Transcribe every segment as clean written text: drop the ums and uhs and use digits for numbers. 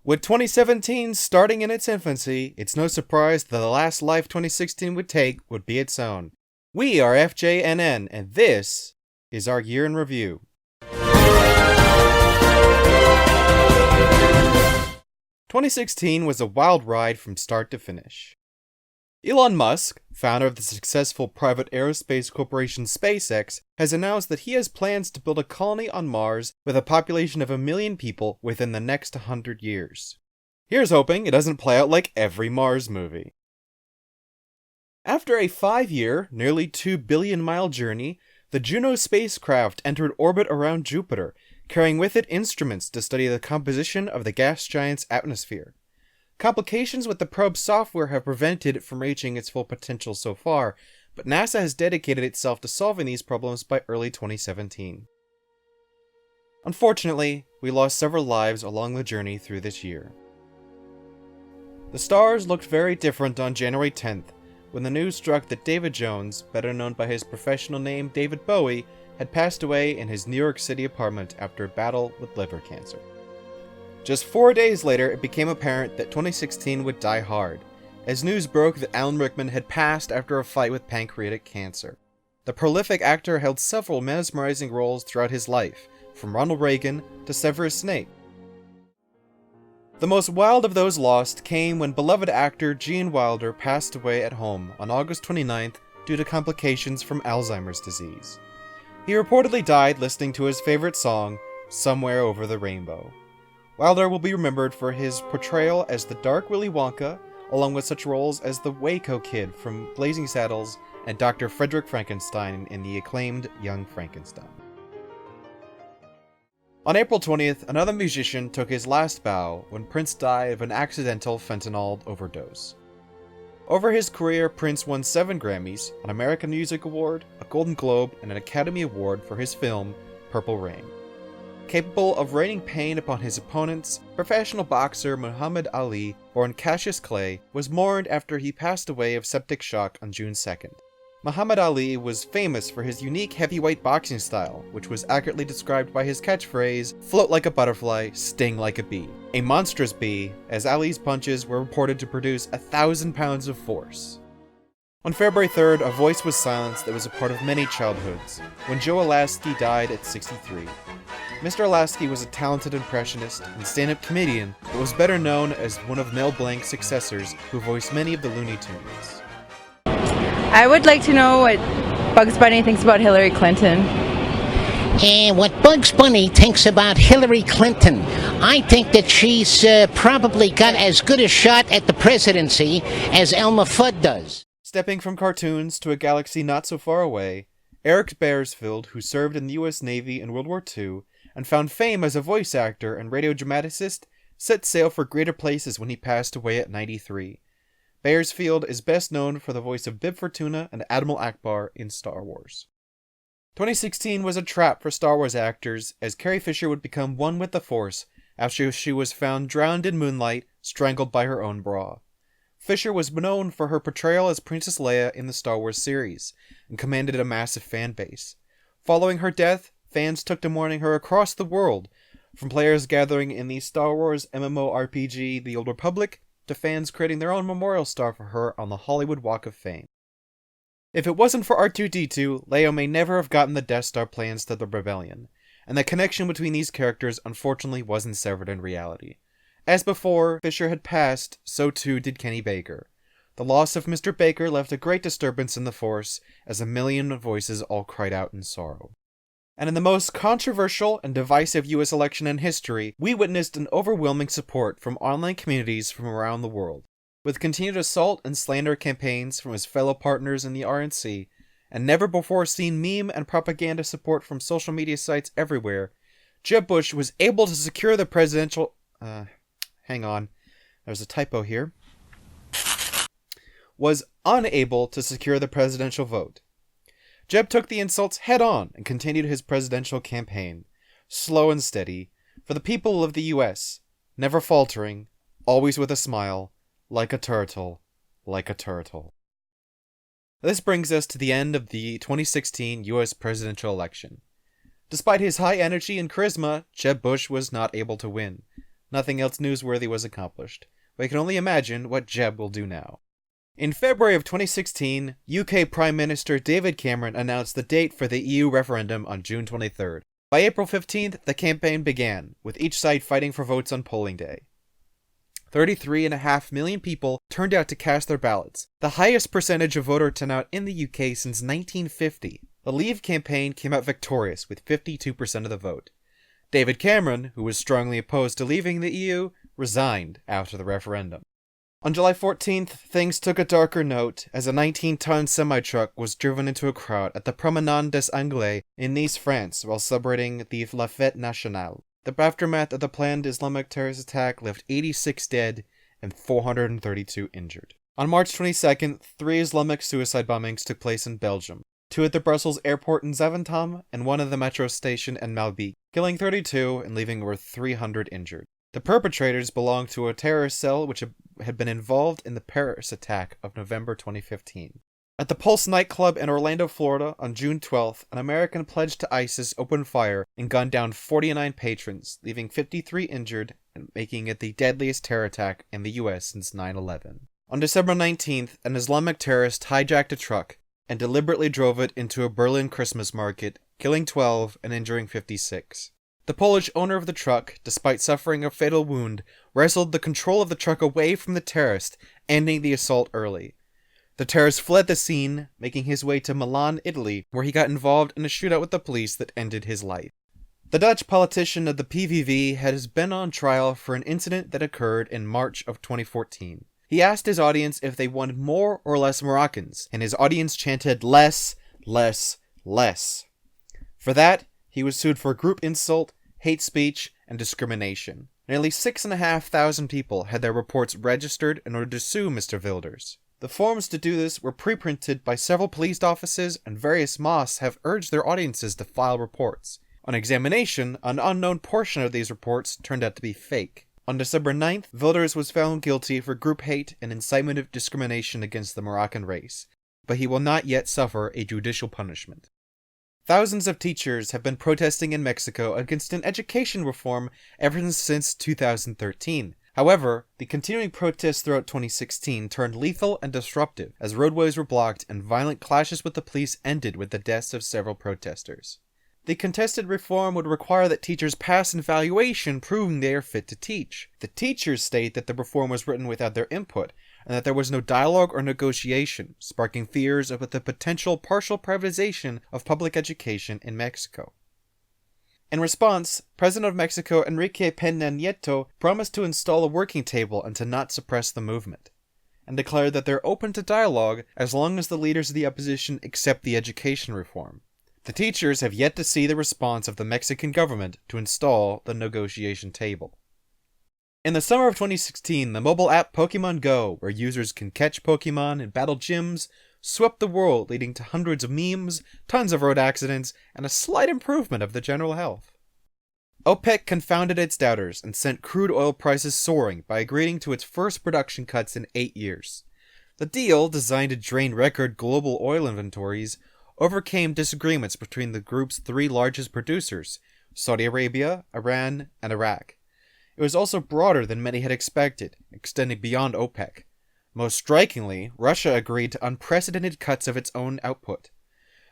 With 2017 starting in its infancy, it's no surprise that the last life 2016 would take would be its own. We are FJNN, and this is our year in review. 2016 was a wild ride from start to finish. Elon Musk, founder of the successful private aerospace corporation SpaceX, has announced that he has plans to build a colony on Mars with a population of 1 million people within the next 100 years. Here's hoping it doesn't play out like every Mars movie. After a 5-year, nearly 2 billion mile journey, the Juno spacecraft entered orbit around Jupiter, carrying with it instruments to study the composition of the gas giant's atmosphere. Complications with the probe's software have prevented it from reaching its full potential so far, but NASA has dedicated itself to solving these problems by early 2017. Unfortunately, we lost several lives along the journey through this year. The stars looked very different on January 10th, when the news struck that David Jones, better known by his professional name David Bowie, had passed away in his New York City apartment after a battle with liver cancer. Just 4 days later, it became apparent that 2016 would die hard, as news broke that Alan Rickman had passed after a fight with pancreatic cancer. The prolific actor held several mesmerizing roles throughout his life, from Ronald Reagan to Severus Snape. The most wild of those lost came when beloved actor Gene Wilder passed away at home on August 29th due to complications from Alzheimer's disease. He reportedly died listening to his favorite song, Somewhere Over the Rainbow. Wilder will be remembered for his portrayal as the Dark Willy Wonka, along with such roles as the Waco Kid from Blazing Saddles and Dr. Frederick Frankenstein in the acclaimed Young Frankenstein. On April 20th, another musician took his last bow when Prince died of an accidental fentanyl overdose. Over his career, Prince won 7 Grammys, an American Music Award, a Golden Globe, and an Academy Award for his film, Purple Rain. Capable of raining pain upon his opponents, professional boxer Muhammad Ali, born Cassius Clay, was mourned after he passed away of septic shock on June 2nd. Muhammad Ali was famous for his unique heavyweight boxing style, which was accurately described by his catchphrase, "Float like a butterfly, sting like a bee." A monstrous bee, as Ali's punches were reported to produce 1,000 pounds of force. On February 3rd, a voice was silenced that was a part of many childhoods, when Joe Alasky died at 63. Mr. Alasky was a talented impressionist and stand-up comedian, but was better known as one of Mel Blanc's successors who voiced many of the Looney Tunes. I would like to know what Bugs Bunny thinks about Hillary Clinton. And what Bugs Bunny thinks about Hillary Clinton, I think that she's probably got as good a shot at the presidency as Elmer Fudd does. Stepping from cartoons to a galaxy not so far away, Eric Beresfield, who served in the U.S. Navy in World War II and found fame as a voice actor and radio dramaticist, set sail for greater places when he passed away at 93. Beresfield is best known for the voice of Bib Fortuna and Admiral Akbar in Star Wars. 2016 was a trap for Star Wars actors, as Carrie Fisher would become one with the Force after she was found drowned in moonlight, strangled by her own bra. Fisher was known for her portrayal as Princess Leia in the Star Wars series, and commanded a massive fan base. Following her death, fans took to mourning her across the world, from players gathering in the Star Wars MMORPG The Old Republic, to fans creating their own memorial star for her on the Hollywood Walk of Fame. If it wasn't for R2-D2, Leia may never have gotten the Death Star plans to the Rebellion, and the connection between these characters unfortunately wasn't severed in reality. As before Fisher had passed, so too did Kenny Baker. The loss of Mr. Baker left a great disturbance in the Force, as 1 million voices all cried out in sorrow. And in the most controversial and divisive US election in history, we witnessed an overwhelming support from online communities from around the world. With continued assault and slander campaigns from his fellow partners in the RNC, and never before seen meme and propaganda support from social media sites everywhere, Jeb Bush was able to secure the presidential... hang on, there's a typo here. Was unable to secure the presidential vote. Jeb took the insults head-on and continued his presidential campaign, slow and steady, for the people of the U.S., never faltering, always with a smile, like a turtle, like a turtle. This brings us to the end of the 2016 U.S. presidential election. Despite his high energy and charisma, Jeb Bush was not able to win. Nothing else newsworthy was accomplished. We can only imagine what Jeb will do now. In February of 2016, UK Prime Minister David Cameron announced the date for the EU referendum on June 23rd. By April 15th, the campaign began, with each side fighting for votes on polling day. 33.5 million people turned out to cast their ballots, the highest percentage of voter turnout in the UK since 1950. The Leave campaign came out victorious with 52% of the vote. David Cameron, who was strongly opposed to leaving the EU, resigned after the referendum. On July 14th, things took a darker note as a 19-ton semi-truck was driven into a crowd at the Promenade des Anglais in Nice, France, while celebrating the La Fête Nationale. The aftermath of the planned Islamic terrorist attack left 86 dead and 432 injured. On March 22nd, 3 Islamic suicide bombings took place in Belgium. 2 at the Brussels airport in Zaventem and 1 at the metro station in Malbec, killing 32 and leaving over 300 injured. The perpetrators belonged to a terrorist cell which had been involved in the Paris attack of November 2015. At the Pulse nightclub in Orlando, Florida, on June 12th, an American pledged to ISIS opened fire and gunned down 49 patrons, leaving 53 injured and making it the deadliest terror attack in the US since 9/11. On December 19th, an Islamic terrorist hijacked a truck and deliberately drove it into a Berlin Christmas market, killing 12 and injuring 56. The Polish owner of the truck, despite suffering a fatal wound, wrestled the control of the truck away from the terrorist, ending the assault early. The terrorist fled the scene, making his way to Milan, Italy, where he got involved in a shootout with the police that ended his life. The Dutch politician of the PVV has been on trial for an incident that occurred in March of 2014. He asked his audience if they wanted more or less Moroccans, and his audience chanted less, less, less. For that, he was sued for group insult, hate speech, and discrimination. Nearly 6,500 people had their reports registered in order to sue Mr. Wilders. The forms to do this were pre-printed by several police offices, and various mosques have urged their audiences to file reports. On examination, an unknown portion of these reports turned out to be fake. On December 9th, Wilders was found guilty for group hate and incitement of discrimination against the Moroccan race, but he will not yet suffer a judicial punishment. Thousands of teachers have been protesting in Mexico against an education reform ever since 2013. However, the continuing protests throughout 2016 turned lethal and disruptive as roadways were blocked and violent clashes with the police ended with the deaths of several protesters. The contested reform would require that teachers pass an evaluation proving they are fit to teach. The teachers state that the reform was written without their input, and that there was no dialogue or negotiation, sparking fears of the potential partial privatization of public education in Mexico. In response, President of Mexico Enrique Peña Nieto promised to install a working table and to not suppress the movement, and declared that they're open to dialogue as long as the leaders of the opposition accept the education reform. The teachers have yet to see the response of the Mexican government to install the negotiation table. In the summer of 2016, the mobile app Pokemon Go, where users can catch Pokemon in battle gyms, swept the world, leading to hundreds of memes, tons of road accidents, and a slight improvement of the general health. OPEC confounded its doubters and sent crude oil prices soaring by agreeing to its first production cuts in 8 years. The deal, designed to drain record global oil inventories, overcame disagreements between the group's 3 largest producers, Saudi Arabia, Iran, and Iraq. It was also broader than many had expected, extending beyond OPEC. Most strikingly, Russia agreed to unprecedented cuts of its own output.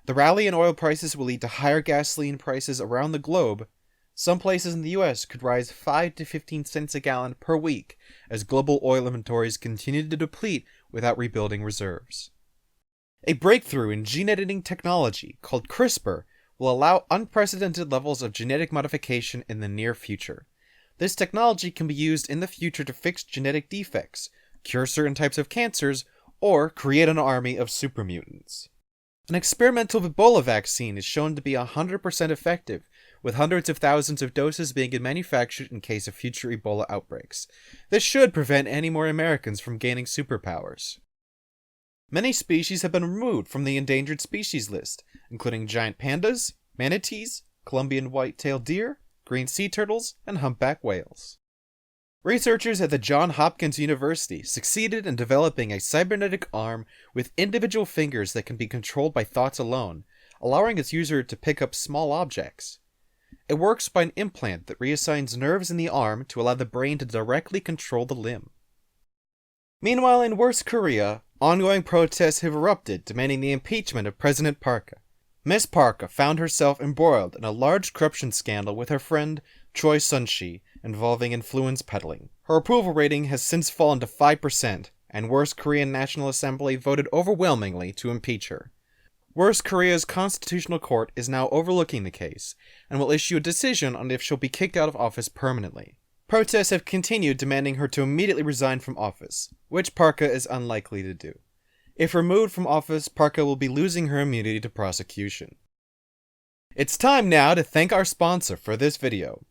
The rally in oil prices will lead to higher gasoline prices around the globe. Some places in the US could rise 5 to 15 cents a gallon per week as global oil inventories continue to deplete without rebuilding reserves. A breakthrough in gene editing technology called CRISPR will allow unprecedented levels of genetic modification in the near future. This technology can be used in the future to fix genetic defects, cure certain types of cancers, or create an army of supermutants. An experimental Ebola vaccine is shown to be 100% effective, with hundreds of thousands of doses being manufactured in case of future Ebola outbreaks. This should prevent any more Americans from gaining superpowers. Many species have been removed from the endangered species list, including giant pandas, manatees, Colombian white-tailed deer, green sea turtles, and humpback whales. Researchers at the Johns Hopkins University succeeded in developing a cybernetic arm with individual fingers that can be controlled by thoughts alone, allowing its user to pick up small objects. It works by an implant that reassigns nerves in the arm to allow the brain to directly control the limb. Meanwhile, in West Korea, ongoing protests have erupted demanding the impeachment of President Park. Miss Park found herself embroiled in a large corruption scandal with her friend Choi Sun-shi involving influence peddling. Her approval rating has since fallen to 5%, and West Korean National Assembly voted overwhelmingly to impeach her. West Korea's constitutional court is now overlooking the case, and will issue a decision on if she'll be kicked out of office permanently. Protests have continued demanding her to immediately resign from office, which Parka is unlikely to do. If removed from office, Parka will be losing her immunity to prosecution. It's time now to thank our sponsor for this video.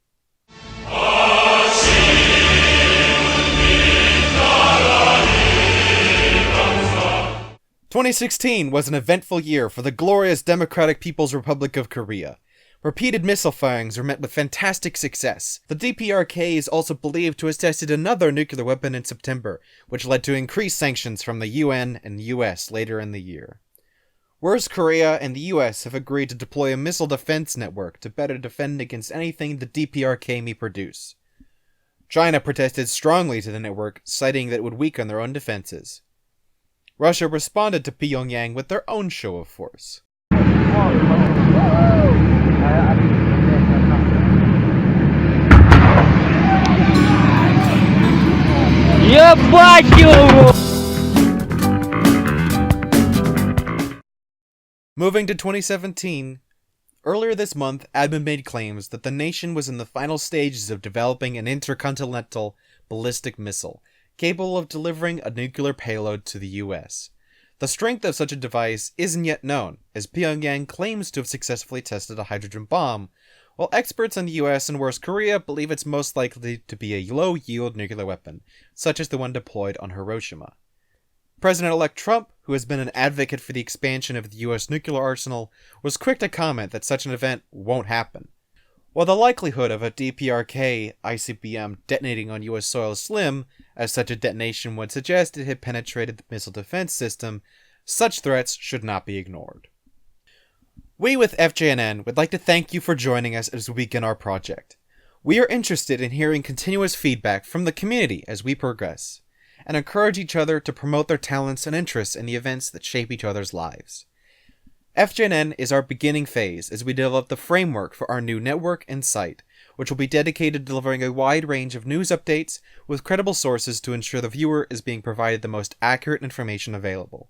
2016 was an eventful year for the glorious Democratic People's Republic of Korea. Repeated missile firings were met with fantastic success. The DPRK is also believed to have tested another nuclear weapon in September, which led to increased sanctions from the UN and US later in the year. West Korea and the US have agreed to deploy a missile defense network to better defend against anything the DPRK may produce. China protested strongly to the network, citing that it would weaken their own defenses. Russia responded to Pyongyang with their own show of force. Moving to 2017, earlier this month, admin made claims that the nation was in the final stages of developing an intercontinental ballistic missile, capable of delivering a nuclear payload to the US. The strength of such a device isn't yet known, as Pyongyang claims to have successfully tested a hydrogen bomb, while experts in the US and West Korea believe it's most likely to be a low-yield nuclear weapon, such as the one deployed on Hiroshima. President-elect Trump, who has been an advocate for the expansion of the US nuclear arsenal, was quick to comment that such an event won't happen. While the likelihood of a DPRK ICBM detonating on US soil is slim, as such a detonation would suggest it had penetrated the missile defense system, such threats should not be ignored. We with FJNN would like to thank you for joining us as we begin our project. We are interested in hearing continuous feedback from the community as we progress, and encourage each other to promote their talents and interests in the events that shape each other's lives. FJNN is our beginning phase as we develop the framework for our new network and site, which will be dedicated to delivering a wide range of news updates with credible sources to ensure the viewer is being provided the most accurate information available.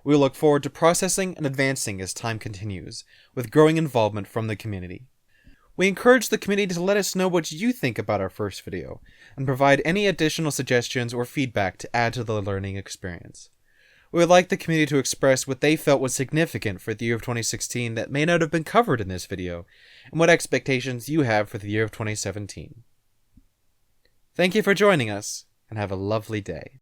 We look forward to processing and advancing as time continues, with growing involvement from the community. We encourage the community to let us know what you think about our first video, and provide any additional suggestions or feedback to add to the learning experience. We would like the community to express what they felt was significant for the year of 2016 that may not have been covered in this video, and what expectations you have for the year of 2017. Thank you for joining us, and have a lovely day.